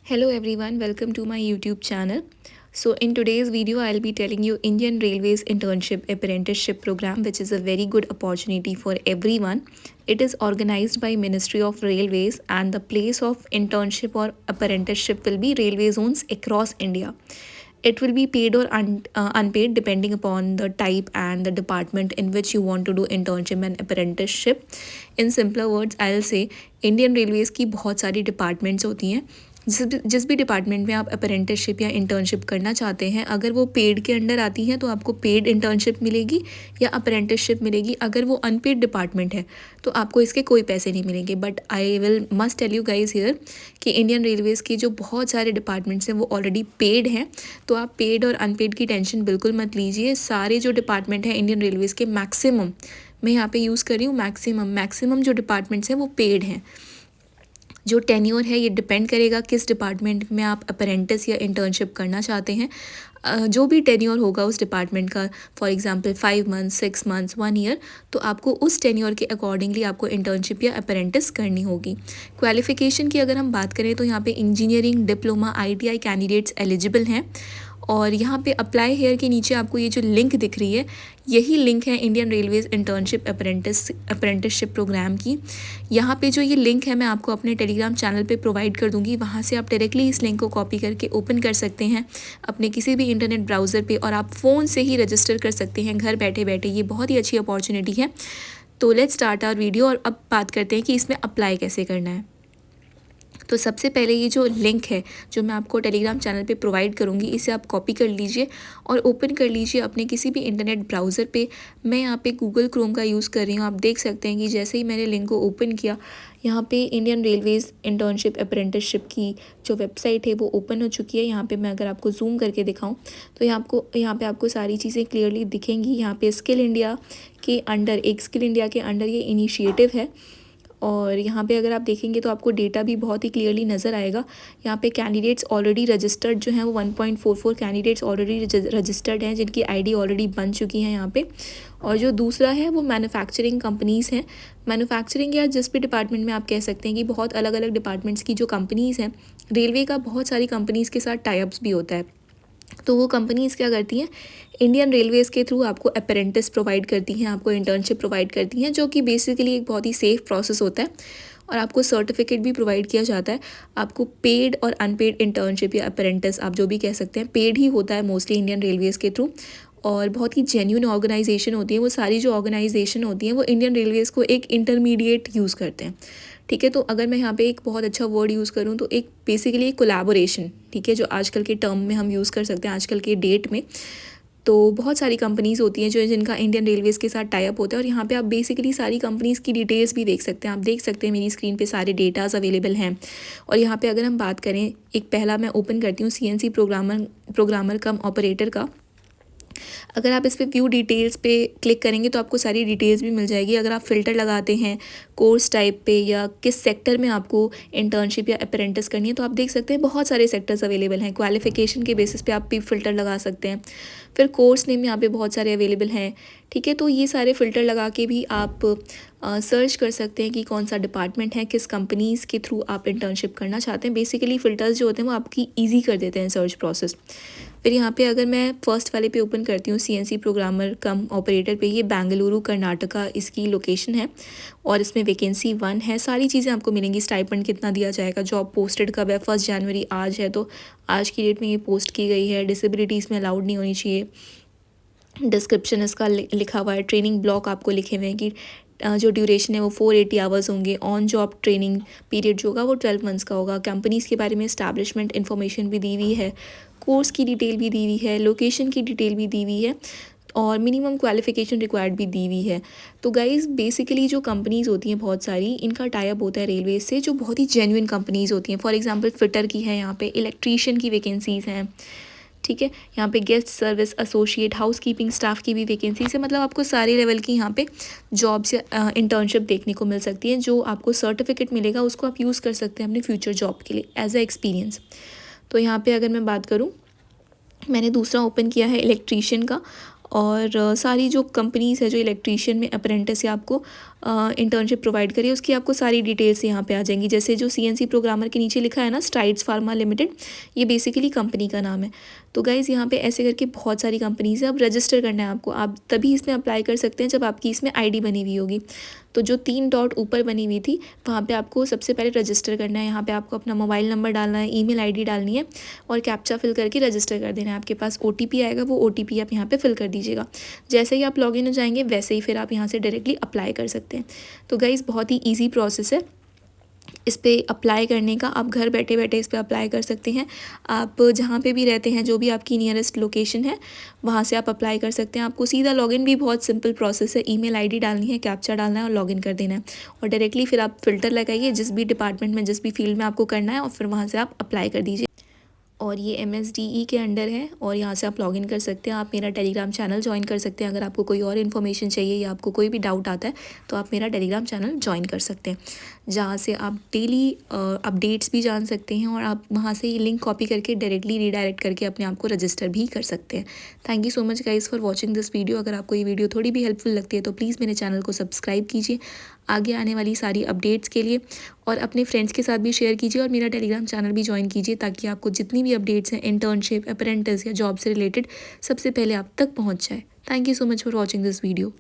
Hello everyone, welcome to my YouTube channel. So in today's video I'll be telling you Indian Railways internship apprenticeship program, which is a very good opportunity for everyone. It is organized by Ministry of Railways and the place of internship or apprenticeship will be railway zones across India. It will be paid or unpaid depending upon the type and the department in which you want to do internship and apprenticeship. In simpler words, I'll say Indian Railways की बहुत सारी departments होती हैं. जिस भी department में आप apprenticeship या इंटर्नशिप करना चाहते हैं, अगर वो पेड के अंडर आती हैं तो आपको पेड इंटर्नशिप मिलेगी या अप्रेंटिसशिप मिलेगी. अगर वो अनपेड डिपार्टमेंट है तो आपको इसके कोई पैसे नहीं मिलेंगे. But I will must tell you guys here कि इंडियन रेलवेज़ की जो बहुत सारे डिपार्टमेंट्स हैं वो ऑलरेडी पेड हैं. तो आप पेड और अनपेड की टेंशन बिल्कुल मत लीजिए. सारे जो डिपार्टमेंट हैं इंडियन रेलवेज़ के मैक्सिमम, मैं यहाँ पे यूज़ कर रही हूँ मैक्सिमम जो डिपार्टमेंट्स हैं वो पेड हैं. जो टेन्योर है ये डिपेंड करेगा किस डिपार्टमेंट में आप अप्रेंटिस या इंटर्नशिप करना चाहते हैं. जो भी टेन्योर होगा उस डिपार्टमेंट का, for example 5 months, 6 months, 1 year, तो आपको उस टेन्योर के अकॉर्डिंगली आपको इंटर्नशिप या अप्रेंटिस करनी होगी. क्वालिफ़िकेशन की अगर हम बात करें तो यहाँ पे engineering, diploma, ITI candidates eligible हैं. और यहाँ पे अप्लाई हेयर के नीचे आपको ये जो लिंक दिख रही है, यही लिंक है Indian Railways internship apprenticeship program की. यहाँ पे जो ये लिंक है मैं आपको अपने टेलीग्राम चैनल पे प्रोवाइड कर दूँगी. वहाँ से आप डायरेक्टली इस लिंक को कॉपी करके ओपन कर सकते हैं अपने किसी भी इंटरनेट ब्राउज़र पे और आप फ़ोन से ही रजिस्टर कर सकते हैं घर बैठे बैठे. ये बहुत ही अच्छी अपॉर्चुनिटी है. तो लेट्स स्टार्ट आवर वीडियो और अब बात करते हैं कि इसमें अप्लाई कैसे करना है. तो सबसे पहले ये जो लिंक है जो मैं आपको टेलीग्राम चैनल पे प्रोवाइड करूँगी, इसे आप कॉपी कर लीजिए और ओपन कर लीजिए अपने किसी भी इंटरनेट ब्राउज़र पे. मैं यहाँ पे गूगल क्रोम का यूज़ कर रही हूँ. आप देख सकते हैं कि जैसे ही मैंने लिंक को ओपन किया, यहाँ पे इंडियन रेलवेज़ इंटर्नशिप अप्रेंटिसशिप की जो वेबसाइट है वो ओपन हो चुकी है. यहाँ पे मैं अगर आपको जूम करके दिखाऊँ तो यहाँ पे आपको सारी चीज़ें क्लियरली दिखेंगी. यहाँ पे स्किल इंडिया के अंडर ये इनिशिएटिव है. और यहाँ पे अगर आप देखेंगे तो आपको डेटा भी बहुत ही क्लियरली नज़र आएगा. यहाँ पे कैंडिडेट्स ऑलरेडी रजिस्टर्ड जो हैं वो 1.44 कैंडिडेट्स ऑलरेडी रजिस्टर्ड हैं जिनकी आईडी ऑलरेडी बन चुकी हैं यहाँ पे. और जो दूसरा है वो मैन्युफैक्चरिंग कंपनीज़ हैं. मैन्युफैक्चरिंग या जिस भी डिपार्टमेंट में आप कह सकते हैं कि बहुत अलग अलग डिपार्टमेंट्स की जो कंपनीज़ हैं, रेलवे का बहुत सारी कंपनीज़ के साथ टाइप्स भी होता है. तो वो कंपनीज़ क्या करती हैं, इंडियन रेलवेज़ के थ्रू आपको अप्रेंटिस प्रोवाइड करती हैं, आपको इंटर्नशिप प्रोवाइड करती हैं, जो कि बेसिकली एक बहुत ही सेफ़ प्रोसेस होता है. और आपको सर्टिफिकेट भी प्रोवाइड किया जाता है. आपको पेड और अनपेड इंटर्नशिप या अप्रेंटिस आप जो भी कह सकते हैं, पेड ही होता है मोस्टली इंडियन रेलवेज़ के थ्रू. और बहुत ही जेन्युइन ऑर्गेनाइजेशन होती है. वो सारी जो ऑर्गेनाइजेशन होती हैं वो इंडियन रेलवेज़ को एक इंटरमीडिएट यूज़ करते हैं. ठीक है, तो अगर मैं यहाँ पे एक बहुत अच्छा वर्ड यूज़ करूँ तो एक बेसिकली एक कोलैबोरेशन, ठीक है, जो आजकल के टर्म में हम यूज़ कर सकते हैं आजकल के डेट में. तो बहुत सारी कंपनीज़ होती हैं जो जिनका इंडियन रेलवेज़ के साथ टाई अप होता है. और यहाँ पे आप बेसिकली सारी कंपनीज़ की डिटेल्स भी देख सकते हैं. आप देख सकते हैं मेरी स्क्रीन पे सारे डेटाज अवेलेबल हैं. और यहाँ पे अगर हम बात करें, एक पहला मैं ओपन करती हूँ CNC प्रोग्रामर कम ऑपरेटर का. अगर आप इस पर व्यू डिटेल्स पे क्लिक करेंगे तो आपको सारी डिटेल्स भी मिल जाएगी. अगर आप फ़िल्टर लगाते हैं कोर्स टाइप पे या किस सेक्टर में आपको इंटर्नशिप या अप्रेंटिस करनी है, तो आप देख सकते हैं बहुत सारे सेक्टर्स अवेलेबल हैं. क्वालिफ़िकेशन के बेसिस पे आप भी फ़िल्टर लगा सकते हैं. फिर कोर्स नेम यहाँ पे बहुत सारे अवेलेबल हैं. ठीक है, तो ये सारे फ़िल्टर लगा के भी आप सर्च कर सकते हैं कि कौन सा डिपार्टमेंट है, किस कंपनीज़ के थ्रू आप इंटर्नशिप करना चाहते हैं. बेसिकली फ़िल्टर्स जो होते हैं वो आपकी ईजी कर देते हैं सर्च प्रोसेस. फिर यहाँ पे अगर मैं फ़र्स्ट वाले पे ओपन करती हूँ CNC प्रोग्रामर कम ऑपरेटर पे, ये बेंगलुरु कर्नाटका इसकी लोकेशन है और इसमें वैकेंसी 1 है. सारी चीज़ें आपको मिलेंगी. स्टाइपेंड कितना दिया जाएगा, जॉब पोस्टेड कब है, 1 जनवरी आज है तो आज की डेट में ये पोस्ट की गई है. डिसेबिलिटी इसमें अलाउड नहीं होनी चाहिए. डिस्क्रिप्शन इसका लिखा हुआ है. ट्रेनिंग ब्लॉक आपको लिखे हुए हैं कि जो ड्यूरेशन है वो 480 आवर्स होंगे. ऑन जॉब ट्रेनिंग पीरियड जो होगा वो 12 मंथ्स का होगा. कंपनीज़ के बारे में इस्टेब्लिशमेंट इन्फॉर्मेशन भी दी हुई है. कोर्स की डिटेल भी दी हुई है. लोकेशन की डिटेल भी दी हुई है. और मिनिमम क्वालिफ़िकेशन रिक्वायर्ड भी दी हुई है. तो गाइज़ बेसिकली जो कंपनीज़ होती हैं बहुत सारी, इनका टाई अप होता है रेलवे से, जो बहुत ही जेन्युइन कंपनीज़ होती हैं. फॉर एग्जांपल फिटर की है, यहाँ पे इलेक्ट्रीशियन की वैकेंसीज़ हैं. ठीक है, यहाँ पे guest service associate, house keeping staff की भी वैकेंसी है. मतलब आपको सारे लेवल की यहाँ पे जॉब्स या इंटर्नशिप देखने को मिल सकती है. जो आपको सर्टिफिकेट मिलेगा उसको आप यूज़ कर सकते हैं अपने फ्यूचर जॉब के लिए एज अ एक्सपीरियंस. तो यहाँ पे अगर मैं बात करूँ, मैंने दूसरा ओपन किया है इलेक्ट्रीशियन का. और सारी जो कंपनीज़ है जो इलेक्ट्रीशियन में अप्रेंटिस या आपको इंटर्नशिप प्रोवाइड करी है उसकी आपको सारी डिटेल्स यहाँ पे आ जाएंगी। जैसे जो CNC प्रोग्रामर के नीचे लिखा है ना, स्ट्राइड्स फार्मा लिमिटेड, ये बेसिकली कंपनी का नाम है। तो गाइज़ यहाँ पे ऐसे करके बहुत सारी कंपनीज़ है। अब रजिस्टर करना है आपको, आप तभी इसमें अप्लाई कर सकते हैं जब आपकी इसमें ID बनी हुई होगी। तो जो 3 डॉट ऊपर बनी हुई थी वहाँ पे आपको सबसे पहले रजिस्टर करना है। यहाँ पे आपको अपना मोबाइल नंबर डालना है, ईमेल ID डालनी है और कैप्चा फिल करके रजिस्टर कर देना है। आपके पास OTP आएगा, वो OTP आप यहाँ पे फिल कर दीजिएगा। जैसे ही आप लॉगिन हो जाएंगे वैसे ही फिर आप यहाँ से डायरेक्टली अप्लाई कर सकते हैं। तो गाइज़ बहुत ही ईजी प्रोसेस है इस पर अप्लाई करने का। आप घर बैठे बैठे इस पर अप्लाई कर सकते हैं। आप जहाँ पे भी रहते हैं, जो भी आपकी नियरेस्ट लोकेशन है, वहाँ से आप अप्लाई कर सकते हैं। आपको सीधा लॉगिन भी बहुत सिंपल प्रोसेस है, ईमेल ID डालनी है, कैप्चा डालना है और लॉगिन कर देना है और डायरेक्टली फिर आप फ़िल्टर लगाइए जिस भी डिपार्टमेंट में, जिस भी फील्ड में आपको करना है और फिर वहाँ से आप अप्लाई कर दीजिए। और ये MSDE के अंडर है और यहाँ से आप लॉगिन कर सकते हैं। आप मेरा टेलीग्राम चैनल ज्वाइन कर सकते हैं। अगर आपको कोई और इन्फॉर्मेशन चाहिए या आपको कोई भी डाउट आता है तो आप मेरा टेलीग्राम चैनल ज्वाइन कर सकते हैं, जहाँ से आप डेली अपडेट्स भी जान सकते हैं और आप वहाँ से ये लिंक कॉपी करके डायरेक्टली रीडायरेक्ट करके अपने आप को रजिस्टर भी कर सकते हैं। Thank you so much guys for watching this video. अगर आपको ये वीडियो थोड़ी भी हेल्पफुल लगती है तो प्लीज़ मेरे चैनल को सब्सक्राइब कीजिए आगे आने वाली सारी अपडेट्स के लिए, और अपने फ्रेंड्स के साथ भी शेयर कीजिए और मेरा टेलीग्राम चैनल भी ज्वाइन कीजिए ताकि आपको जितनी भी अपडेट्स हैं इंटर्नशिप, अप्रेंटिस या जॉब से रिलेटेड, सबसे पहले आप तक पहुंच जाए। Thank you so much for watching this video.